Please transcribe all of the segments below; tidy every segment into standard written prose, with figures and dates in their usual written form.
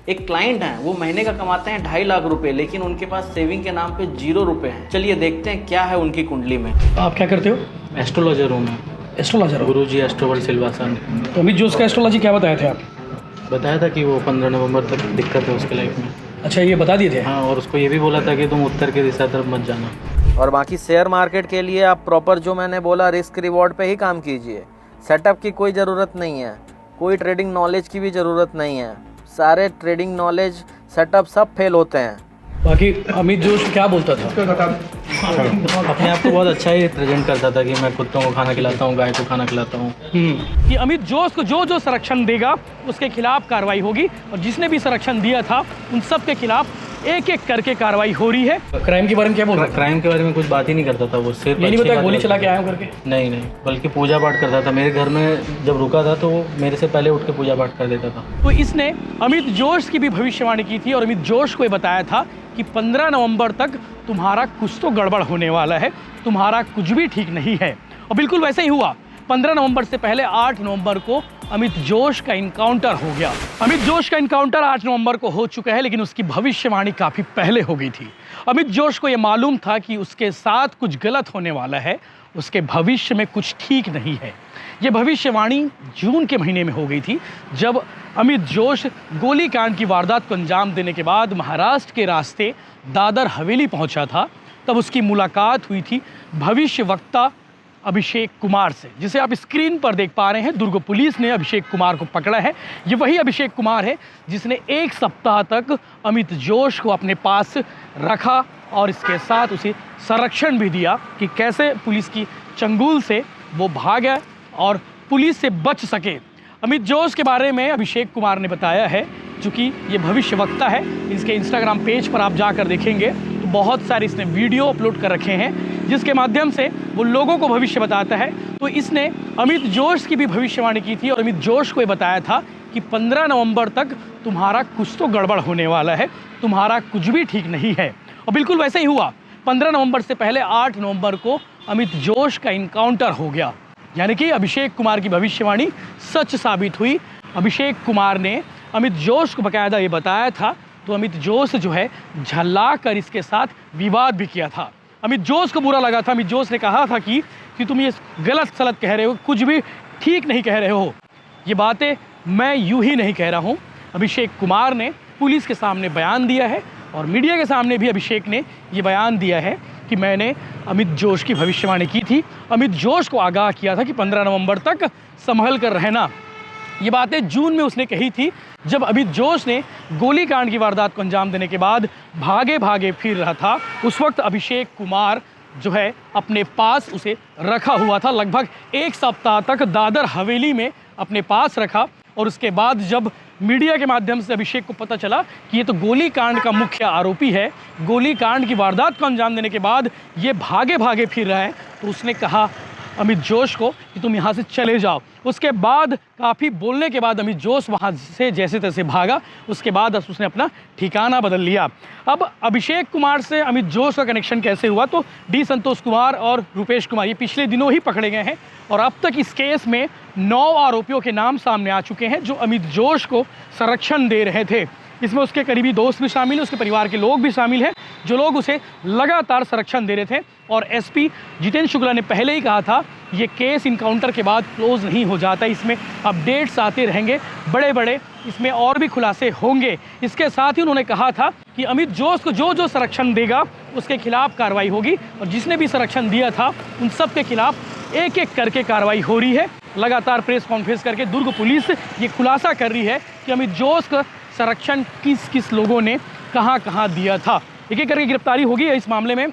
एक क्लाइंट हैं, वो महीने का कमाते हैं 2.5 लाख रुपए, लेकिन उनके पास सेविंग के नाम पे 0 रुपए हैं। चलिए देखते हैं क्या है उनकी कुंडली में। आप क्या करते हो? एस्ट्रोलॉजर हूँ मैं। एस्ट्रोलॉजर हो? गुरु जी एस्ट्रोवर्ल्ड सिल्वा सन। तो अमित जोश का एस्ट्रोलॉजी क्या बताए थे आप? बताया था कि वो 15 नवंबर तक दिक्कत है उसके लाइफ में। अच्छा, ये बता दिए थे? हाँ, और उसको ये भी बोला था कि तुम उत्तर की दिशा तरफ मत जाना। और बाकी शेयर मार्केट के लिए आप प्रॉपर जो मैंने बोला रिस्क रिवॉर्ड पे ही काम कीजिए। सेटअप की कोई ज़रूरत नहीं है, कोई ट्रेडिंग नॉलेज की भी ज़रूरत नहीं है। सारे ट्रेडिंग नॉलेज सेटअप सब फेल होते हैं। बाकी अमित जोश क्या बोलता था? अपने आप को बहुत अच्छा ही प्रेजेंट करता था कि मैं कुत्तों को खाना खिलाता हूँ, गाय को खाना खिलाता हूँ। कि अमित जोश को जो जो संरक्षण देगा उसके खिलाफ कार्रवाई होगी, और जिसने भी संरक्षण दिया था उन सब के खिलाफ एक एक करके कार्रवाई हो रही है। क्राइम के बारे में क्या बोल रहा है? क्राइम के बारे में कुछ बात ही नहीं करता था वो। सिर्फ नहीं बताया गोली चला के आया हूँ करके? नहीं, बल्कि पूजा पाठ करता था। मेरे घर में जब रुका था तो वो मेरे से पहले उठ के पूजा पाठ कर देता था। तो इसने अमित जोश की भी भविष्यवाणी की थी और अमित जोश को ये बताया था कि 15 नवंबर तक तुम्हारा कुछ तो गड़बड़ होने वाला है, तुम्हारा कुछ भी ठीक नहीं है। और बिल्कुल वैसे ही हुआ। 15 नवंबर से पहले 8 नवंबर को अमित जोश का इनकाउंटर हो गया। अमित जोश का इनकाउंटर 8 नवंबर को हो चुका है, लेकिन उसकी भविष्यवाणी काफ़ी पहले हो गई थी। अमित जोश को यह मालूम था कि उसके साथ कुछ गलत होने वाला है, उसके भविष्य में कुछ ठीक नहीं है। ये भविष्यवाणी जून के महीने में हो गई थी, जब अमित जोश गोलीकांड की वारदात को अंजाम देने के बाद महाराष्ट्र के रास्ते दादर हवेली पहुंचा था। तब उसकी मुलाकात हुई थी भविष्य वक्ता अभिषेक कुमार से, जिसे आप स्क्रीन पर देख पा रहे हैं। दुर्ग पुलिस ने अभिषेक कुमार को पकड़ा है। ये वही अभिषेक कुमार है जिसने 1 सप्ताह तक अमित जोश को अपने पास रखा और इसके साथ उसे संरक्षण भी दिया कि कैसे पुलिस की चंगुल से वो भागे और पुलिस से बच सके। अमित जोश के बारे में अभिषेक कुमार ने बताया है, चूँकि ये भविष्य वक्ता है, इसके इंस्टाग्राम पेज पर आप जाकर देखेंगे तो बहुत सारे इसने वीडियो अपलोड कर रखे हैं जिसके माध्यम से वो लोगों को भविष्य बताता है। तो इसने अमित जोश की भी भविष्यवाणी की थी और अमित जोश को ये बताया था कि 15 नवंबर तक तुम्हारा कुछ तो गड़बड़ होने वाला है, तुम्हारा कुछ भी ठीक नहीं है। और बिल्कुल वैसे ही हुआ। 15 नवंबर से पहले 8 नवंबर को अमित जोश का इनकाउंटर हो गया, यानी कि अभिषेक कुमार की भविष्यवाणी सच साबित हुई। अभिषेक कुमार ने अमित जोश को बाकायदा ये बताया था, तो अमित जोश जो है झल्ला कर इसके साथ विवाद भी किया था। अमित जोश को बुरा लगा था। अमित जोश ने कहा था कि तुम ये गलत सलत कह रहे हो, कुछ भी ठीक नहीं कह रहे हो। ये बातें मैं यूं ही नहीं कह रहा हूँ। अभिषेक कुमार ने पुलिस के सामने बयान दिया है और मीडिया के सामने भी अभिषेक ने ये बयान दिया है कि मैंने अमित जोश की भविष्यवाणी की थी, अमित जोश को आगाह किया था कि 15 नवंबर तक संभल कर रहना। ये बातें जून में उसने कही थी, जब अमित जोश ने गोलीकांड की वारदात को अंजाम देने के बाद भागे भागे फिर रहा था। उस वक्त अभिषेक कुमार जो है अपने पास उसे रखा हुआ था, लगभग 1 सप्ताह तक दादर हवेली में अपने पास रखा। और उसके बाद जब मीडिया के माध्यम से अभिषेक को पता चला कि ये तो गोलीकांड का मुख्य आरोपी है, गोलीकांड की वारदात को अंजाम देने के बाद ये भागे भागे फिर रहा है, तो उसने कहा अमित जोश को कि तुम यहाँ से चले जाओ। उसके बाद काफ़ी बोलने के बाद अमित जोश वहाँ से जैसे तैसे भागा। उसके बाद उसने अपना ठिकाना बदल लिया। अब अभिषेक कुमार से अमित जोश का कनेक्शन कैसे हुआ, तो डी संतोष कुमार और रुपेश कुमार ये पिछले दिनों ही पकड़े गए हैं और अब तक इस केस में 9 आरोपियों के नाम सामने आ चुके हैं जो अमित जोश को संरक्षण दे रहे थे। इसमें उसके करीबी दोस्त भी शामिल हैं, उसके परिवार के लोग भी शामिल हैं, जो लोग उसे लगातार संरक्षण दे रहे थे। और एसपी जितेंद्र शुक्ला ने पहले ही कहा था ये केस इनकाउंटर के बाद क्लोज नहीं हो जाता, इसमें अपडेट्स आते रहेंगे, बड़े बड़े इसमें और भी खुलासे होंगे। इसके साथ ही उन्होंने कहा था कि अमित जोश को जो जो संरक्षण देगा उसके खिलाफ कार्रवाई होगी, और जिसने भी संरक्षण दिया था उन सब के खिलाफ एक एक करके कार्रवाई हो रही है। लगातार प्रेस कॉन्फ्रेंस करके दुर्ग पुलिस ये खुलासा कर रही है कि अमित जोश का संरक्षण किस किस लोगों ने कहां कहां दिया था। एक एक करके गिरफ्तारी होगी। इस मामले में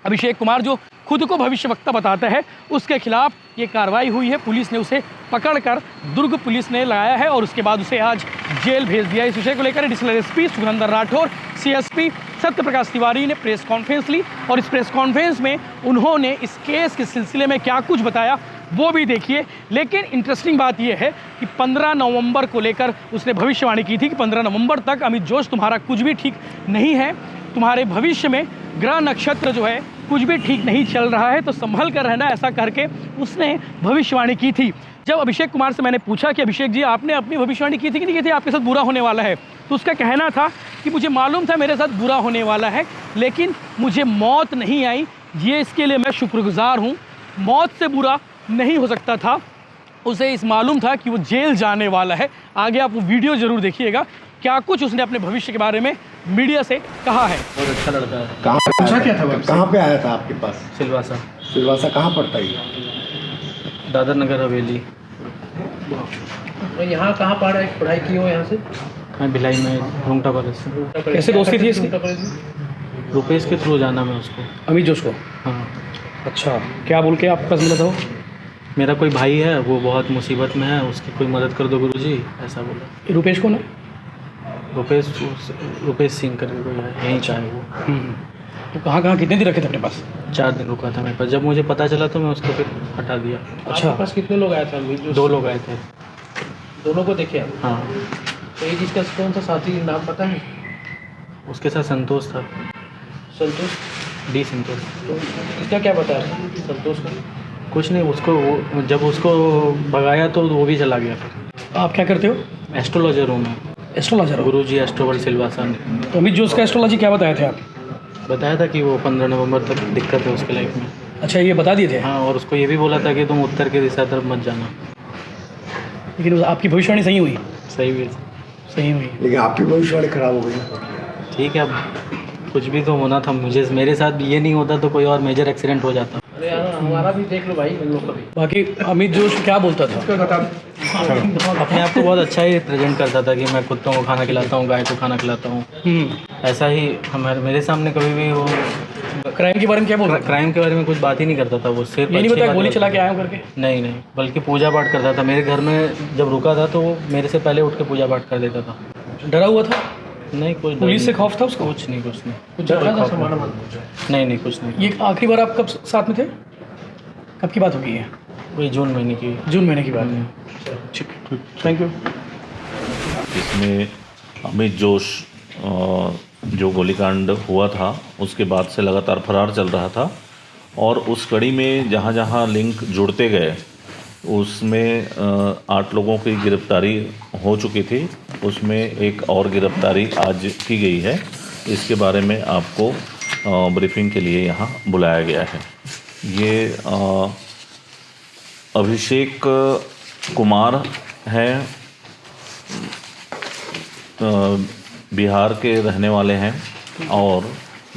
अभिषेक कुमार जो खुद को भविष्यवक्ता बताता है उसके खिलाफ ये कार्रवाई हुई है। पुलिस ने उसे पकड़कर दुर्ग पुलिस ने लगाया है और उसके बाद उसे आज जेल भेज दिया। इस विषय को लेकर additional SP Sukhnandan Rathore, CSP Satya Prakash Tiwari ने प्रेस कॉन्फ्रेंस ली और इस प्रेस कॉन्फ्रेंस में उन्होंने इस केस के सिलसिले में क्या कुछ बताया वो भी देखिए। लेकिन इंटरेस्टिंग बात यह है कि 15 नवंबर को लेकर उसने भविष्यवाणी की थी कि 15 नवंबर तक अमित जोश तुम्हारा कुछ भी ठीक नहीं है, तुम्हारे भविष्य में ग्रह नक्षत्र जो है कुछ भी ठीक नहीं चल रहा है, तो संभल कर रहना, ऐसा करके उसने भविष्यवाणी की थी। जब अभिषेक कुमार से मैंने पूछा कि अभिषेक जी आपने अपनी भविष्यवाणी की थी कि नहीं की थी आपके साथ बुरा होने वाला है, तो उसका कहना था कि मुझे मालूम था मेरे साथ बुरा होने वाला है, लेकिन मुझे मौत नहीं आई, ये इसके लिए मैं शुक्रगुजार हूँ। मौत से बुरा नहीं हो सकता था, उसे इस मालूम था कि वो जेल जाने वाला है। आगे आप वो वीडियो ज़रूर देखिएगा क्या कुछ उसने अपने भविष्य के बारे में मीडिया से कहा है। बहुत अच्छा लड़का है। कहाँ पे पूछा क्या था वो आया- कहाँ पे आया था आपके पास? सिलवासा, सिलवासा कहाँ पड़ता है ये? दादर नगर हवेली। यहाँ कहाँ पढ़ाई की हो यहाँ से? मैं भिलाई में रूंगटा कॉलेज से। कैसे दोस्ती थी इसकी? रुपेश के थ्रू जाना मैं उसको। अमित जोश को? हाँ, अच्छा, क्या बोल के आपके पास मिला था वो? मेरा कोई भाई है, वो बहुत मुसीबत में है, उसकी कोई मदद कर दो गुरुजी, ऐसा बोला। रुपेश कौन है? रुपेश सिंह करके कोई है, यहीं चाहे वो। तो कहाँ कहाँ कितने दिन रखे थे अपने पास? 4 दिन रुका था मेरे पास। जब मुझे पता चला तो मैं उसको फिर हटा दिया। अच्छा, आपके पास कितने लोग आए थे? 2 लोग आए थे। दोनों को देखे आप? हाँ, तो ये जिसका कौन सा साथी नाम पता है? उसके साथ संतोष था, संतोष। डी संतोष। तो इसका क्या बताया संतोष का? कुछ नहीं, उसको जब उसको भगाया तो वो भी चला गया फिर। आप क्या करते हो? एस्ट्रोलॉजर हूँ मैं, एस्ट्रोलॉजर हो? गुरुजी एस्ट्रोवर सिलवासा ने तो अमित जोश का एस्ट्रोलॉजी क्या बताए थे आप? बताया था कि वो 15 नवंबर तक दिक्कत है उसके लाइफ में। अच्छा, ये बता दिए थे? हाँ, और उसको ये भी बोला था कि तुम उत्तर की दिशा तरफ मत जाना। लेकिन आपकी भविष्यवाणी सही हुई? सही भी। सही हुई। लेकिन आपकी भविष्यवाणी खराब हो गई। ठीक है, अब कुछ भी तो होना था। मेरे साथ ये नहीं होता तो कोई और मेजर एक्सीडेंट हो जाता। अरे यार हमारा भी देख लो भाई, इन लोग का भी। बाकी अमित जोश क्या बोलता था? अपने आप को बहुत अच्छा ही प्रेजेंट करता था कि मैं कुत्तों को खाना खिलाता हूँ, गाय को खाना खिलाता हूँ। ऐसा ही मेरे सामने कभी भी वो क्राइम के बारे में क्या बोल रहा था? क्राइम के बारे में कुछ बात ही नहीं करता था। वो सिर्फ ये नहीं अच्छी बताया बातें गोली चला करता के आया हूँ करके? था। नहीं, बल्कि पूजा पाठ करता था। मेरे घर में जब रुका था तो वो मेरे से पहले उठ के पूजा पाठ कर देता था। डरा हुआ था? नहीं, कुछ डर पुलिस से नहीं। खौफ था उसको? कुछ नहीं। कुछ डर रहा था सामान नहीं, कुछ नहीं। ये आखिरी बार आप कब साथ में थे? कब की बात होगी ये? वही जून महीने की। जून महीने की बात है। ठीक, थैंक यू। इसमें अमित जोश जो गोलीकांड हुआ था उसके बाद से लगातार फरार चल रहा था, और उस कड़ी में जहाँ जहाँ लिंक जुड़ते गए उसमें 8 लोगों की गिरफ्तारी हो चुकी थी। उसमें एक और गिरफ्तारी आज की गई है। इसके बारे में आपको ब्रीफिंग के लिए यहाँ बुलाया गया है। ये अभिषेक कुमार हैं, बिहार के रहने वाले हैं और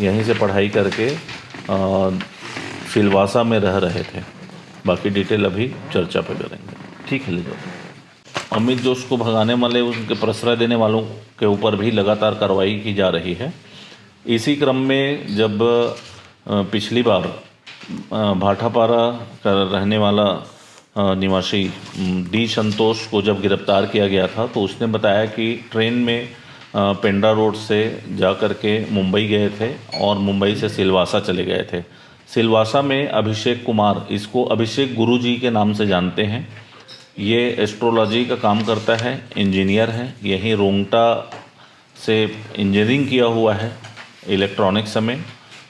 यहीं से पढ़ाई करके सिलवासा में रह रहे थे। बाकी डिटेल अभी चर्चा पे करेंगे। ठीक है, ले जाओ। अमित जोश को भगाने वाले, उनके प्रश्रय देने वालों के ऊपर भी लगातार कार्रवाई की जा रही है। इसी क्रम में जब पिछली बार भाटापारा का रहने वाला निवासी डी संतोष को जब गिरफ्तार किया गया था तो उसने बताया कि ट्रेन में पेंड्रा रोड से जा कर के मुंबई गए थे और मुंबई से सिलवासा चले गए थे। सिलवासा में अभिषेक कुमार, इसको अभिषेक गुरुजी के नाम से जानते हैं, ये एस्ट्रोलॉजी का काम करता है, इंजीनियर है। यहीं रोंगटा से इंजीनियरिंग किया हुआ है इलेक्ट्रॉनिक्स में,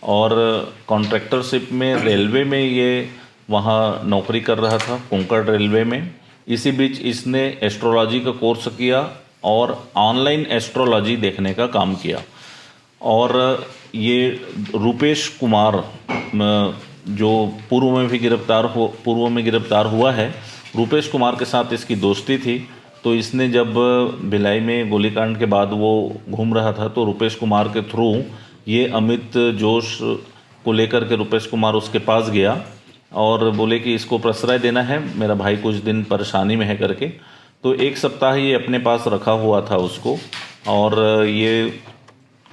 और कॉन्ट्रैक्टरशिप में रेलवे में ये वहाँ नौकरी कर रहा था, कोंकण रेलवे में। इसी बीच इसने एस्ट्रोलॉजी का कोर्स किया और ऑनलाइन एस्ट्रोलॉजी देखने का काम किया। और ये रुपेश कुमार जो पूर्व में गिरफ्तार हुआ है, रुपेश कुमार के साथ इसकी दोस्ती थी। तो इसने जब भिलाई में गोलीकांड के बाद वो घूम रहा था तो रुपेश कुमार के थ्रू ये अमित जोश को लेकर के रुपेश कुमार उसके पास गया और बोले कि इसको प्रश्रय देना है, मेरा भाई कुछ दिन परेशानी में है करके। तो 1 सप्ताह ये अपने पास रखा हुआ था उसको, और ये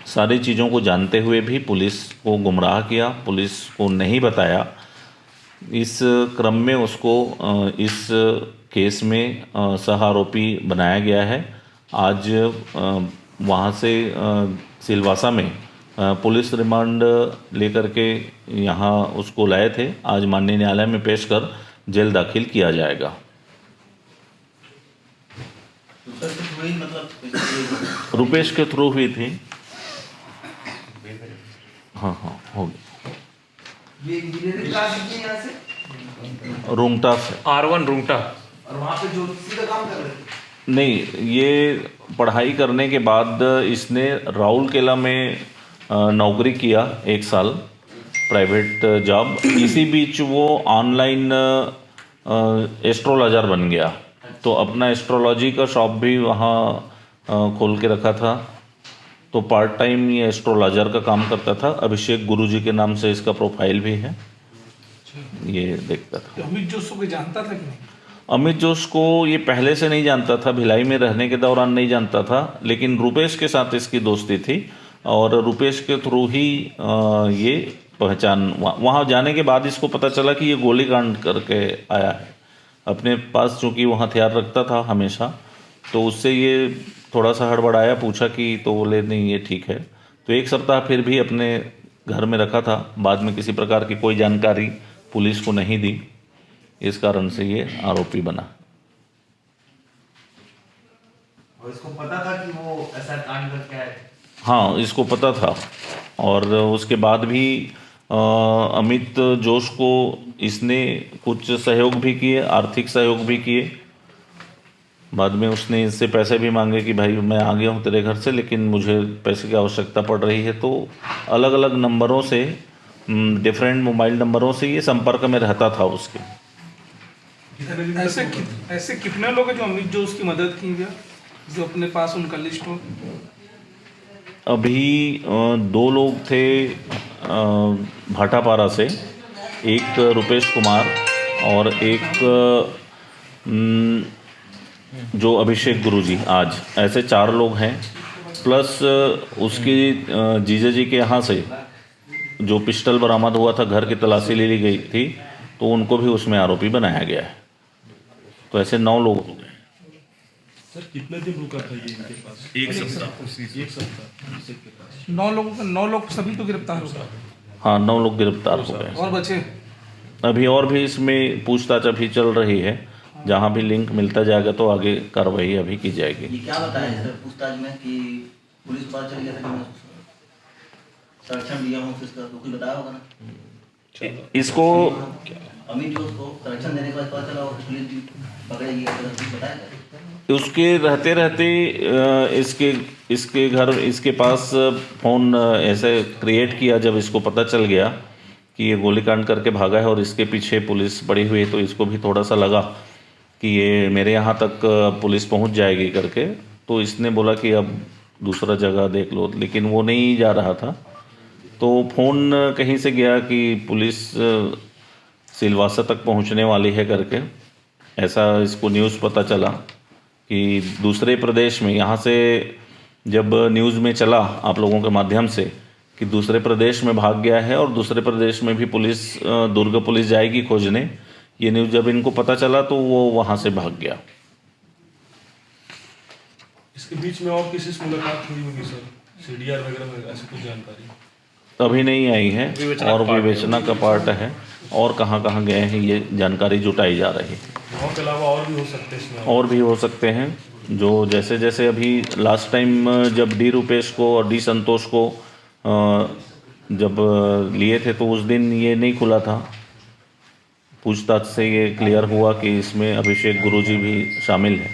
सारी चीज़ों को जानते हुए भी पुलिस को गुमराह किया, पुलिस को नहीं बताया। इस क्रम में उसको इस केस में सह आरोपी बनाया गया है। आज वहाँ से सिलवासा में पुलिस रिमांड लेकर के यहाँ उसको लाए थे। आज माननीय न्यायालय में पेश कर जेल दाखिल किया जाएगा। रुपेश के थ्रू हुई थी। हाँ, हो गया। रूंगटा से R1 रूंगटा। और वहाँ पे जो सीधा काम कर रहे थे? नहीं, ये पढ़ाई करने के बाद इसने राउरकेला में नौकरी किया 1 साल, प्राइवेट जॉब। इसी बीच वो ऑनलाइन एस्ट्रोलॉजर बन गया, तो अपना एस्ट्रोलॉजी का शॉप भी वहाँ खोल के रखा था। तो पार्ट टाइम ये एस्ट्रोलॉजर का काम करता था। अभिषेक गुरुजी के नाम से इसका प्रोफाइल भी है, ये देखता था। अमित जोश को जानता था कि नहीं? अमित जोश को ये पहले से नहीं जानता था, भिलाई में रहने के दौरान नहीं जानता था, लेकिन रुपेश के साथ इसकी दोस्ती थी और रुपेश के थ्रू ही ये पहचान, वहाँ जाने के बाद इसको पता चला कि ये गोलीकांड करके आया है। अपने पास चूँकि वो हथियार रखता था हमेशा, तो उससे ये थोड़ा सा हड़बड़ाया, पूछा कि, तो बोले नहीं ये ठीक है। तो 1 सप्ताह फिर भी अपने घर में रखा था। बाद में किसी प्रकार की कोई जानकारी पुलिस को नहीं दी, इस कारण से ये आरोपी बना। और इसको पता था कि वो ऐसा कांड करके आए? हाँ, इसको पता था। और उसके बाद भी अमित जोश को इसने कुछ सहयोग भी किए, आर्थिक सहयोग भी किए। बाद में उसने इससे पैसे भी मांगे कि भाई मैं आ गया हूँ तेरे घर से, लेकिन मुझे पैसे की आवश्यकता पड़ रही है। तो अलग अलग नंबरों से, डिफरेंट मोबाइल नंबरों से ये संपर्क में रहता था उसके। ऐसे कितने लोग हैं जो अमित जोश की मदद की है, जो अपने पास उनका लिस्ट हो? अभी 2 लोग थे भाटापारा से, एक रुपेश कुमार और एक जो अभिषेक गुरुजी। आज ऐसे 4 लोग हैं, प्लस उसकी जीजा जी के यहाँ से जो पिस्टल बरामद हुआ था, घर की तलाशी ले ली गई थी, तो उनको भी उसमें आरोपी बनाया गया है। तो ऐसे 9 लोग हो गए। सर कितने दिन रुका था ये इनके पास? 1 सप्ताह। 1 सप्ताह। 9 लोग सभी तो गिरफ्तार हो गए? हाँ, 9 लोग गिरफ्तार हो गए। और बचे? अभी और भी इसमें पूछताछ अभी चल रही है। जहाँ भी लिंक मिलता जाएगा तो आगे कार्रवाई अभी की जाएगी। ये क्या बताया सर पूछताछ में कि पुलिस को पता चल गया था कि मैं संरक्षण दिया हूँ उसका, तो कुछ बताया होगा ना? इसको अमित जोश को संरक्षण देने के बाद पता चला और पुलिस पकड़ेगी, कुछ बताया था? उसके रहते रहते इसके घर, इसके पास फ़ोन ऐसे क्रिएट किया। जब इसको पता चल गया कि ये गोलीकांड करके भागा है और इसके पीछे पुलिस पड़ी हुई है, तो इसको भी थोड़ा सा लगा कि ये मेरे यहाँ तक पुलिस पहुँच जाएगी करके। तो इसने बोला कि अब दूसरा जगह देख लो, लेकिन वो नहीं जा रहा था। तो फ़ोन कहीं से गया कि पुलिस सिलवासा तक पहुँचने वाली है करके, ऐसा इसको न्यूज़ पता चला कि दूसरे प्रदेश में। यहाँ से जब न्यूज़ में चला आप लोगों के माध्यम से कि दूसरे प्रदेश में भाग गया है और दूसरे प्रदेश में भी पुलिस, दुर्ग पुलिस जाएगी खोजने, ये न्यूज़ जब इनको पता चला तो वो वहाँ से भाग गया। इसके बीच में और किसी से मुलाकात हुई होगी सर, सीडीआर वगैरह में, ऐसी कुछ जानकारी अभी नहीं आई है और विवेचना का पार्ट है, और कहाँ कहाँ गए हैं ये जानकारी जुटाई जा रही है। और के अलावा और भी हो सकते हैं इसमें? और भी हो सकते हैं, जो जैसे जैसे अभी लास्ट टाइम जब डी रुपेश को और डी संतोष को जब लिए थे तो उस दिन ये नहीं खुला था। पूछताछ से ये क्लियर हुआ कि इसमें अभिषेक गुरुजी भी शामिल है।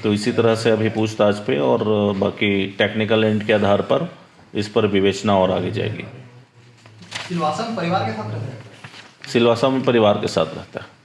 तो इसी तरह से अभी पूछताछ पे और बाकी टेक्निकल एंड के आधार पर इस पर विवेचना और आगे जाएगी। सिलवासा में परिवार के साथ रहते हैं? सिलवासा में परिवार के साथ रहता है।